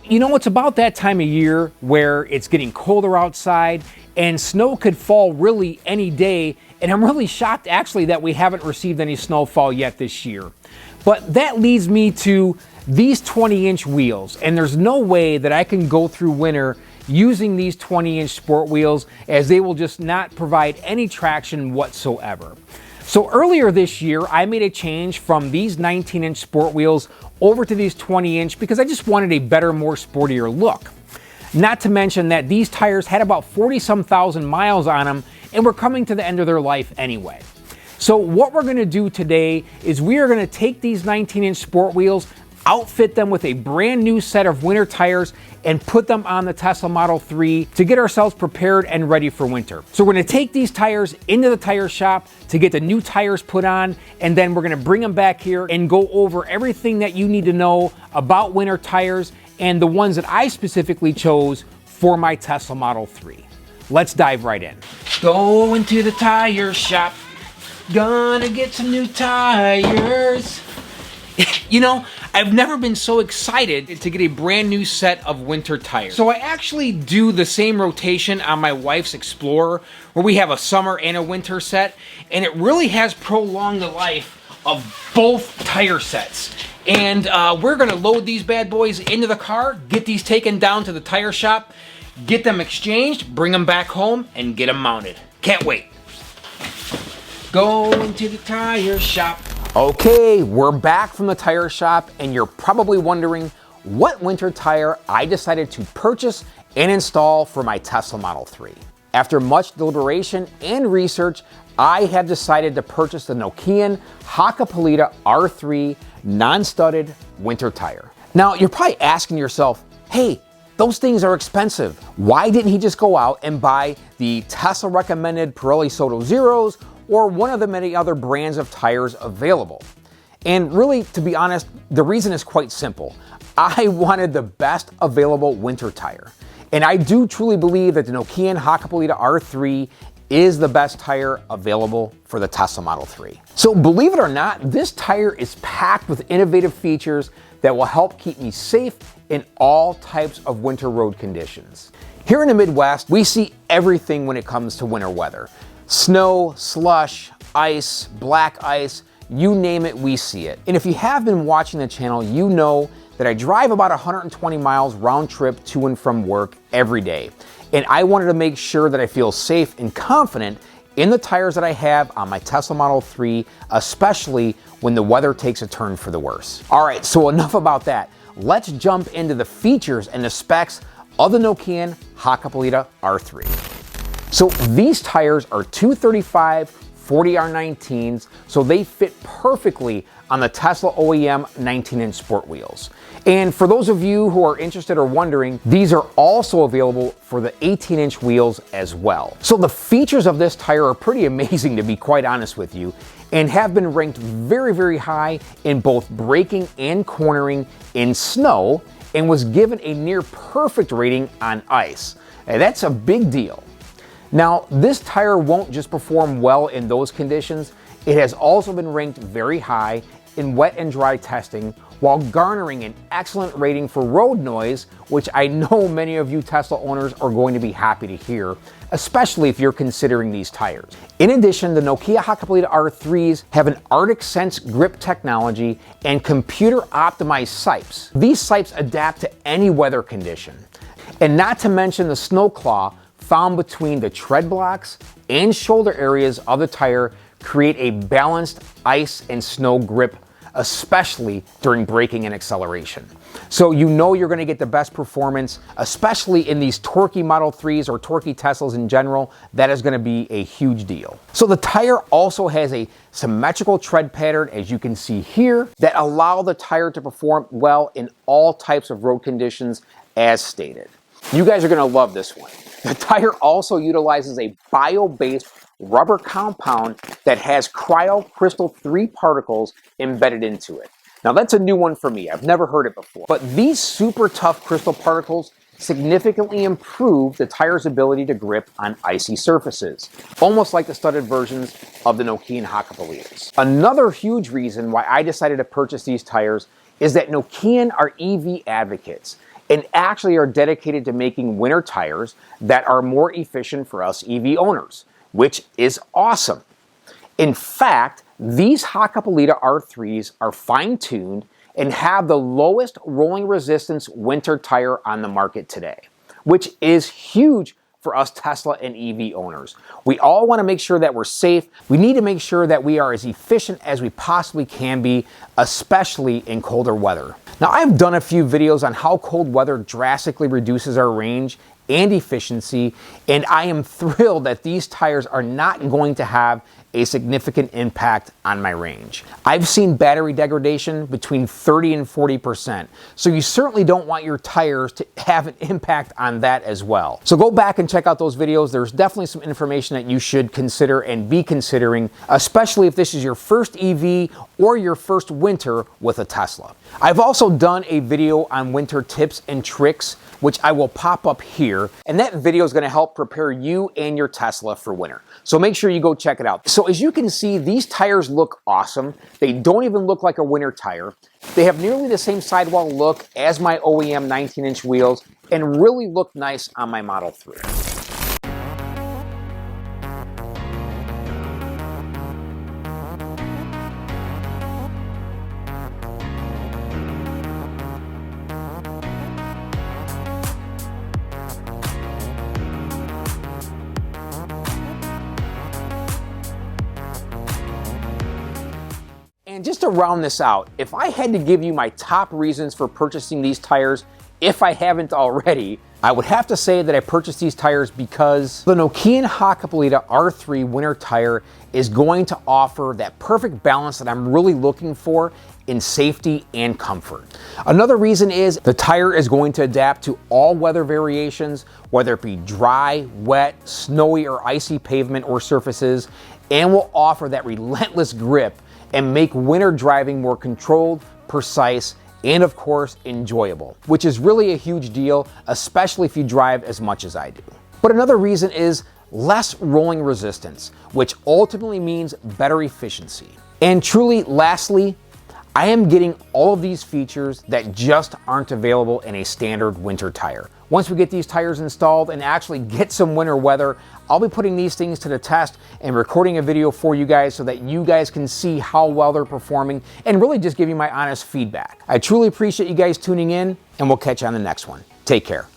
you know, it's about that time of year where it's getting colder outside and snow could fall really any day. And I'm really shocked actually that we haven't received any snowfall yet this year. But that leads me to these 20-inch wheels. And there's no way that I can go through winter using these 20-inch sport wheels, as they will just not provide any traction whatsoever. So earlier this year, I made a change from these 19-inch sport wheels over to these 20-inch because I just wanted a better, more sportier look. Not to mention that these tires had about 40-some thousand miles on them and were coming to the end of their life anyway. So what we're gonna do today is we are gonna take these 19-inch sport wheels, outfit them with a brand new set of winter tires, and put them on the Tesla Model 3 to get ourselves prepared and ready for winter. So we're gonna take these tires into the tire shop to get the new tires put on, and then we're gonna bring them back here and go over everything that you need to know about winter tires and the ones that I specifically chose for my Tesla Model 3. Let's dive right in. Going to the tire shop, gonna get some new tires. You know, I've never been so excited to get a brand new set of winter tires. So I actually do the same rotation on my wife's Explorer, where we have a summer and a winter set, and it really has prolonged the life of both tire sets. And we're gonna load these bad boys into the car, get these taken down to the tire shop, get them exchanged, bring them back home, and get them mounted. Can't wait. Going to the tire shop. Okay, we're back from the tire shop, and you're probably wondering what winter tire I decided to purchase and install for my Tesla Model 3. After much deliberation and research, I have decided to purchase the Nokian Hakkapeliita R3 non-studded winter tire. Now, you're probably asking yourself, hey, those things are expensive. Why didn't he just go out and buy the Tesla recommended Pirelli Soto Zeros or one of the many other brands of tires available? And really, to be honest, the reason is quite simple. I wanted the best available winter tire. And I do truly believe that the Nokian Hakkapeliita R3 is the best tire available for the Tesla Model 3. So believe it or not, this tire is packed with innovative features that will help keep me safe in all types of winter road conditions. Here in the Midwest, we see everything when it comes to winter weather. Snow, slush, ice, black ice, you name it, we see it. And if you have been watching the channel, you know that I drive about 120 miles round trip to and from work every day. And I wanted to make sure that I feel safe and confident in the tires that I have on my Tesla Model 3, especially when the weather takes a turn for the worse. All right, so enough about that. Let's jump into the features and the specs of the Nokian Hakkapeliita R3. So these tires are 235 40R19s, so they fit perfectly on the Tesla OEM 19-inch sport wheels. And for those of you who are interested or wondering, these are also available for the 18-inch wheels as well. So the features of this tire are pretty amazing, to be quite honest with you, and have been ranked very, very high in both braking and cornering in snow, and was given a near perfect rating on ice. And that's a big deal. Now, this tire won't just perform well in those conditions, it has also been ranked very high in wet and dry testing, while garnering an excellent rating for road noise, which I know many of you Tesla owners are going to be happy to hear, especially if you're considering these tires. In addition, the Nokian Hakkapeliita R3s have an Arctic Sense grip technology and computer optimized sipes. These sipes adapt to any weather condition. And not to mention the snow claw found between the tread blocks and shoulder areas of the tire create a balanced ice and snow grip, especially during braking and acceleration. So you know you're going to get the best performance, especially in these torquey Model 3s or torquey Teslas in general. That is going to be a huge deal. So the tire also has a symmetrical tread pattern, as you can see here, that allow the tire to perform well in all types of road conditions as stated. You guys are going to love this one. The tire also utilizes a bio-based rubber compound that has cryo crystal 3 particles embedded into it. Now that's a new one for me. I've never heard it before. But these super tough crystal particles significantly improve the tire's ability to grip on icy surfaces, almost like the studded versions of the Nokian Hakkapeliitas. Another huge reason why I decided to purchase these tires is that Nokian are EV advocates. and actually are dedicated to making winter tires that are more efficient for us EV owners, which is awesome. In fact, these Hakkapeliita R3s are fine-tuned and have the lowest rolling resistance winter tire on the market today, which is huge for us Tesla and EV owners. We all want to make sure that we're safe. We need to make sure that we are as efficient as we possibly can be, especially in colder weather. Now, I've done a few videos on how cold weather drastically reduces our range and efficiency, and I am thrilled that these tires are not going to have a significant impact on my range. I've seen battery degradation between 30 and 40%, so you certainly don't want your tires to have an impact on that as well. So go back and check out those videos. There's definitely some information that you should consider and be considering, especially if this is your first EV or your first winter with a Tesla. I've also done a video on winter tips and tricks, which I will pop up here, and that video is going to help prepare you and your Tesla for winter. So make sure you go check it out. So as you can see, these tires look awesome. They don't even look like a winter tire. They have nearly the same sidewall look as my OEM 19-inch wheels and really look nice on my Model 3. And just to round this out, if I had to give you my top reasons for purchasing these tires, if I haven't already, I would have to say that I purchased these tires because the Nokian Hakkapeliita R3 winter tire is going to offer that perfect balance that I'm really looking for in safety and comfort. Another reason is the tire is going to adapt to all weather variations, whether it be dry, wet, snowy, or icy pavement or surfaces, and will offer that relentless grip and make winter driving more controlled, precise, and of course, enjoyable, which is really a huge deal, especially if you drive as much as I do. But another reason is less rolling resistance, which ultimately means better efficiency. And truly, lastly, I am getting all of these features that just aren't available in a standard winter tire. Once we get these tires installed and actually get some winter weather, I'll be putting these things to the test and recording a video for you guys so that you guys can see how well they're performing and really just give you my honest feedback. I truly appreciate you guys tuning in, and we'll catch you on the next one. Take care.